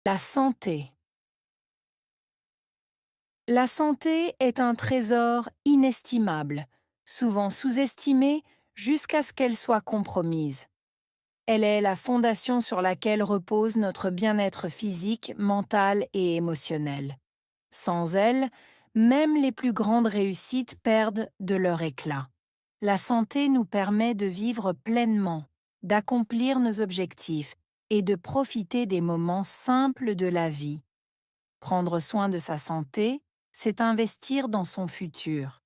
La santé. La santé est un trésor inestimable, souvent sous-estimé jusqu'à ce qu'elle soit compromise. Elle est la fondation sur laquelle repose notre bien-être physique, mental et émotionnel. Sans elle, même les plus grandes réussites perdent de leur éclat. La santé nous permet de vivre pleinement, d'accomplir nos objectifs et de profiter des moments simples de la vie. Prendre soin de sa santé, c'est investir dans son futur.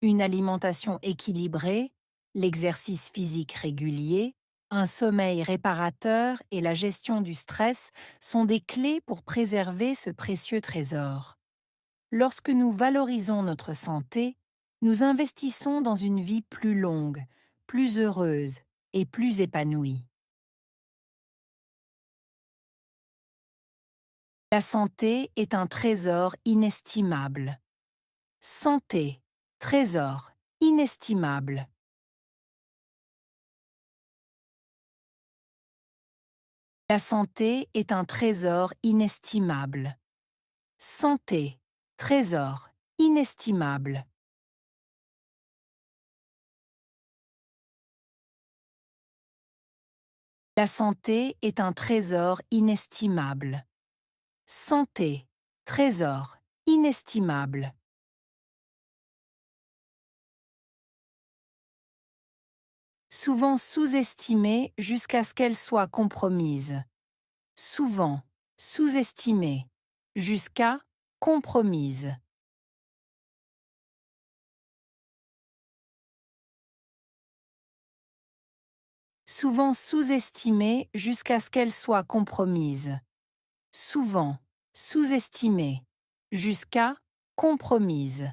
Une alimentation équilibrée, l'exercice physique régulier, un sommeil réparateur et la gestion du stress sont des clés pour préserver ce précieux trésor. Lorsque nous valorisons notre santé, nous investissons dans une vie plus longue, plus heureuse et plus épanouie. La santé est un trésor inestimable. Santé, trésor inestimable. La santé est un trésor inestimable. Santé, trésor inestimable. La santé est un trésor inestimable. Santé, trésor inestimable. Souvent sous-estimée jusqu'à ce qu'elle soit compromise. Souvent sous-estimée jusqu'à compromise. Souvent sous-estimée jusqu'à ce qu'elle soit compromise. Souvent sous-estimée jusqu'à compromise.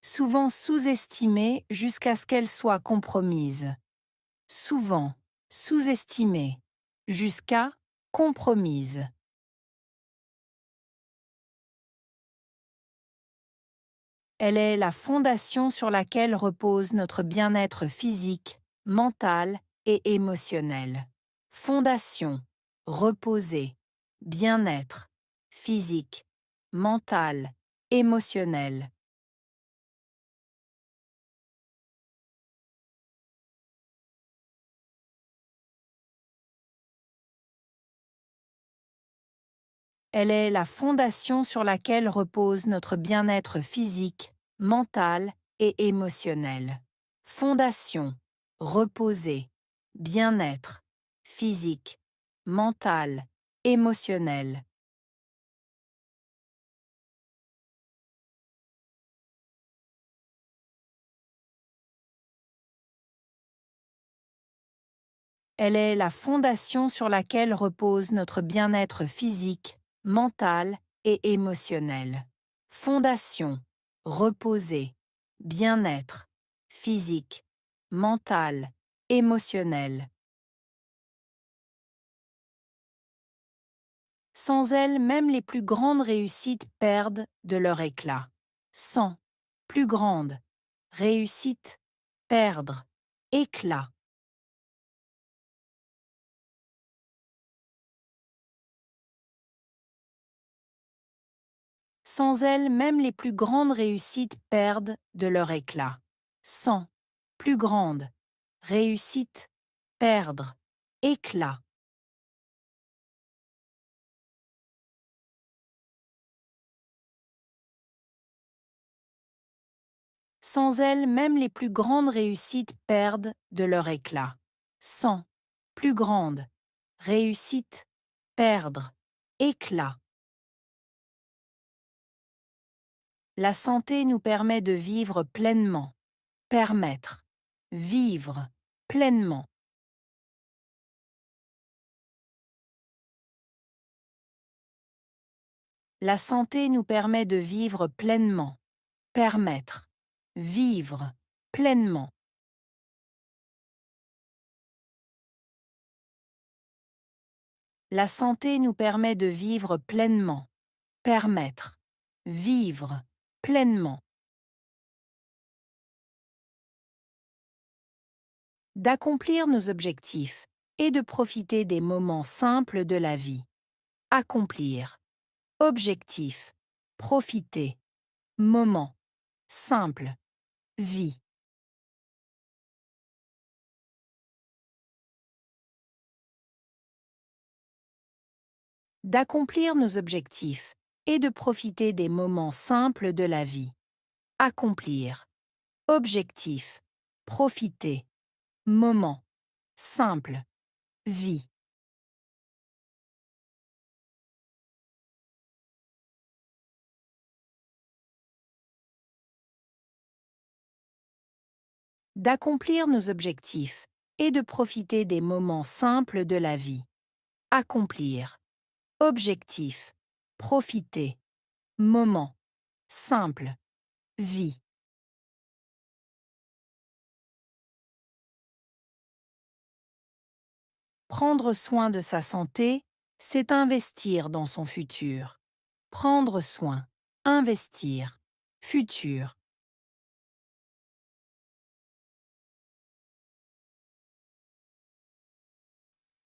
Souvent sous-estimée jusqu'à ce qu'elle soit compromise. Souvent sous-estimée jusqu'à compromise. Elle est la fondation sur laquelle repose notre bien-être physique, mental et émotionnel. Fondation, reposer, bien-être, physique, mental, émotionnel. Elle est la fondation sur laquelle repose notre bien-être physique, mental et émotionnel. Fondation, reposer, bien-être, physique, mental, émotionnel. Elle est la fondation sur laquelle repose notre bien-être physique, mental et émotionnel. Fondation, reposer, bien-être, physique, mental, émotionnel. Sans elle, même les plus grandes réussites perdent de leur éclat. Sans, plus grande, réussite, perdre, éclat. Sans elle, même les plus grandes réussites perdent de leur éclat. Sans, plus grande, réussite, perdre, éclat. Sans elle, même les plus grandes réussites perdent de leur éclat. Sans, plus grande, réussite, perdre, éclat. La santé nous permet de vivre pleinement. Permettre, vivre pleinement. La santé nous permet de vivre pleinement. Permettre, vivre pleinement. La santé nous permet de vivre pleinement. Permettre, vivre pleinement. d'accomplir nos objectifs et de profiter des moments simples de la vie. Accomplir. Objectif. Profiter. Moment. Simple. Vie. D'accomplir nos objectifs et de profiter des moments simples de la vie. Accomplir. Objectif. Profiter. Moment. Simple. Vie. D'accomplir nos objectifs et de profiter des moments simples de la vie. Accomplir. Objectif. Profiter. Moment. Simple. Vie. Prendre soin de sa santé, c'est investir dans son futur. Prendre soin. Investir. Futur.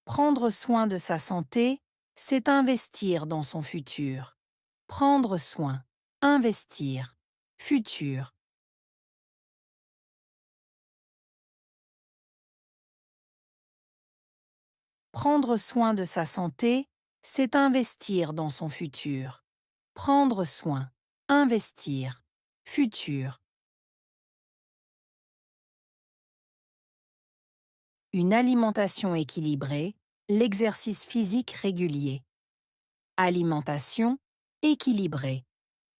Prendre soin de sa santé, c'est investir dans son futur. Prendre soin. Investir. Futur. Prendre soin de sa santé, c'est investir dans son futur. Prendre soin. Investir. Futur. Une alimentation équilibrée, l'exercice physique régulier. Alimentation équilibrée.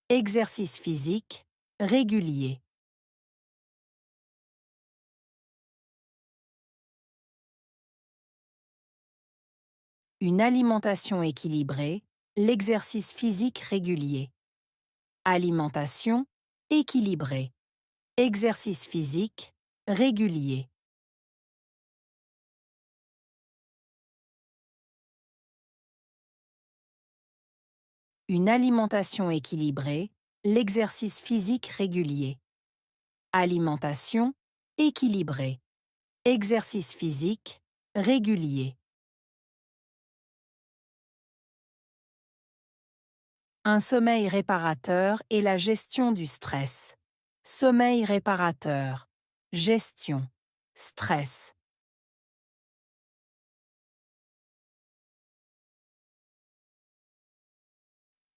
Exercice physique régulier. Une alimentation équilibrée, l'exercice physique régulier. Alimentation équilibrée. Exercice physique régulier. Une alimentation équilibrée, l'exercice physique régulier. Alimentation équilibrée. Exercice physique régulier. Un sommeil réparateur et la gestion du stress. Sommeil réparateur. Gestion. Stress.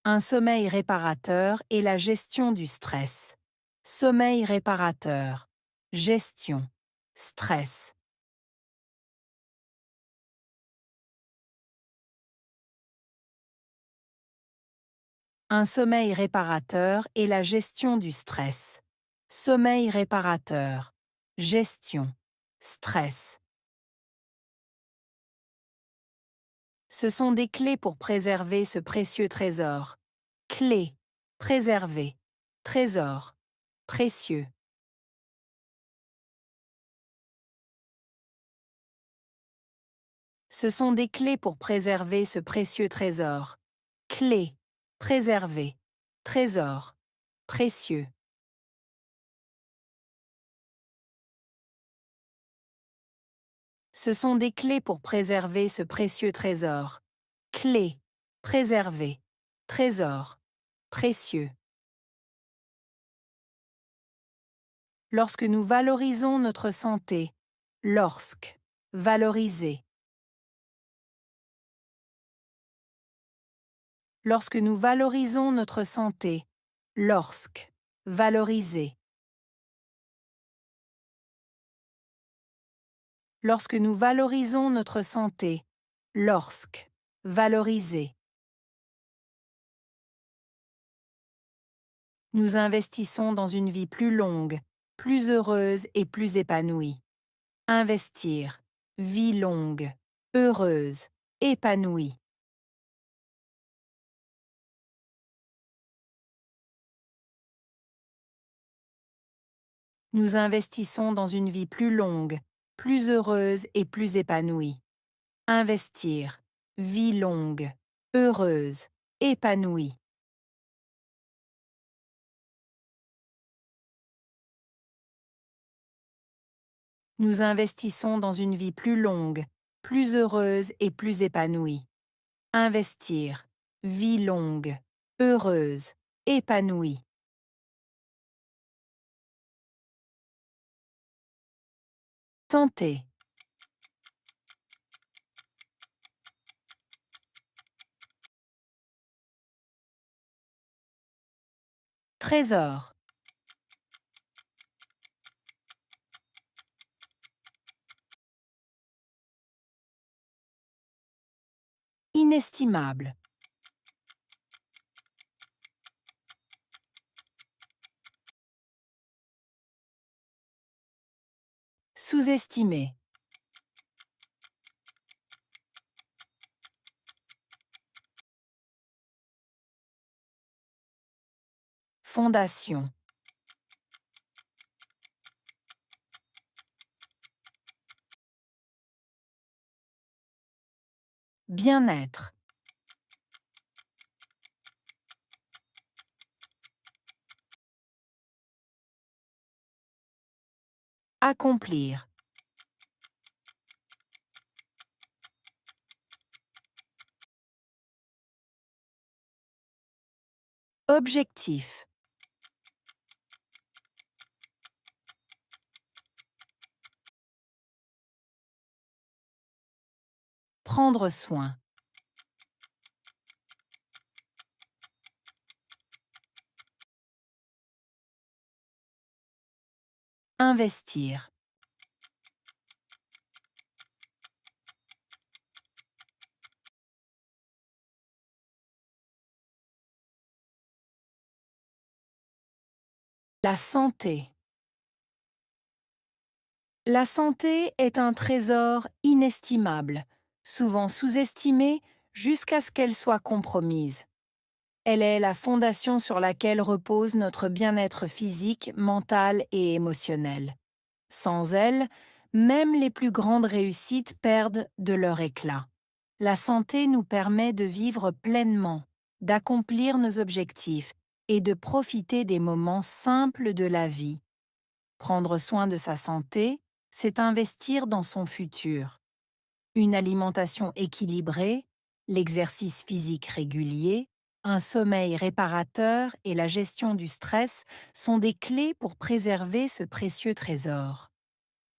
Un sommeil réparateur et la gestion du stress. Sommeil réparateur. Gestion. Stress. Un sommeil réparateur et la gestion du stress. Sommeil réparateur. Gestion. Stress. Ce sont des clés pour préserver ce précieux trésor. Clé. Préserver. Trésor. Précieux. Ce sont des clés pour préserver ce précieux trésor. Clé. Préserver. Trésor. Précieux. Ce sont des clés pour préserver ce précieux trésor. Clé. Préserver. Trésor. Précieux. Lorsque nous valorisons notre santé. Lorsque. Valoriser. Lorsque nous valorisons notre santé. Lorsque. Valoriser. Lorsque nous valorisons notre santé. Lorsque. Valoriser. Nous investissons dans une vie plus longue, plus heureuse et plus épanouie. Investir. Vie longue, heureuse, épanouie. Nous investissons dans une vie plus longue, plus heureuse et plus épanouie. Investir. Vie longue, heureuse, épanouie. Nous investissons dans une vie plus longue, plus heureuse et plus épanouie. Investir, vie longue, heureuse, épanouie. Santé, trésor, inestimable, sous-estimé, fondation, bien-être, accomplir, objectif, prendre soin, investir, la santé. La santé est un trésor inestimable, souvent sous-estimé jusqu'à ce qu'elle soit compromise. Elle est la fondation sur laquelle repose notre bien-être physique, mental et émotionnel. Sans elle, même les plus grandes réussites perdent de leur éclat. La santé nous permet de vivre pleinement, d'accomplir nos objectifs et de profiter des moments simples de la vie. Prendre soin de sa santé, c'est investir dans son futur. Une alimentation équilibrée, l'exercice physique régulier, un sommeil réparateur et la gestion du stress sont des clés pour préserver ce précieux trésor.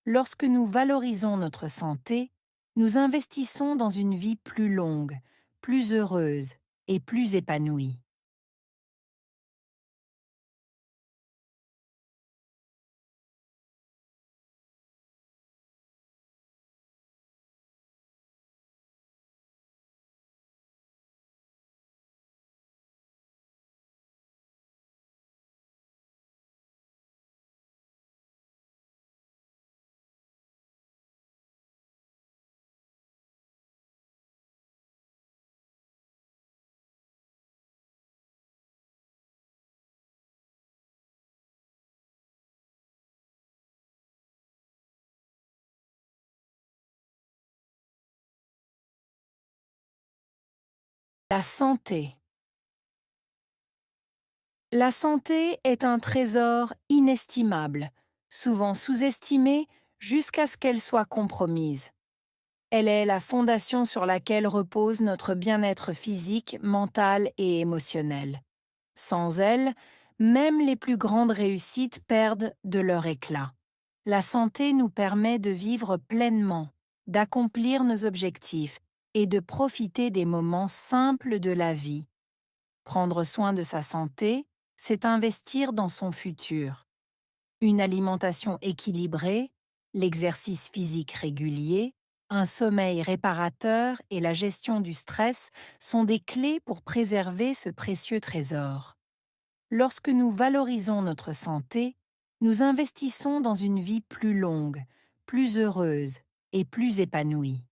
Lorsque nous valorisons notre santé, nous investissons dans une vie plus longue, plus heureuse et plus épanouie. La santé. La santé est un trésor inestimable, souvent sous-estimé jusqu'à ce qu'elle soit compromise. Elle est la fondation sur laquelle repose notre bien-être physique, mental et émotionnel. Sans elle, même les plus grandes réussites perdent de leur éclat. La santé nous permet de vivre pleinement, d'accomplir nos objectifs et de profiter des moments simples de la vie. Prendre soin de sa santé, c'est investir dans son futur. Une alimentation équilibrée, l'exercice physique régulier, un sommeil réparateur et la gestion du stress sont des clés pour préserver ce précieux trésor. Lorsque nous valorisons notre santé, nous investissons dans une vie plus longue, plus heureuse et plus épanouie.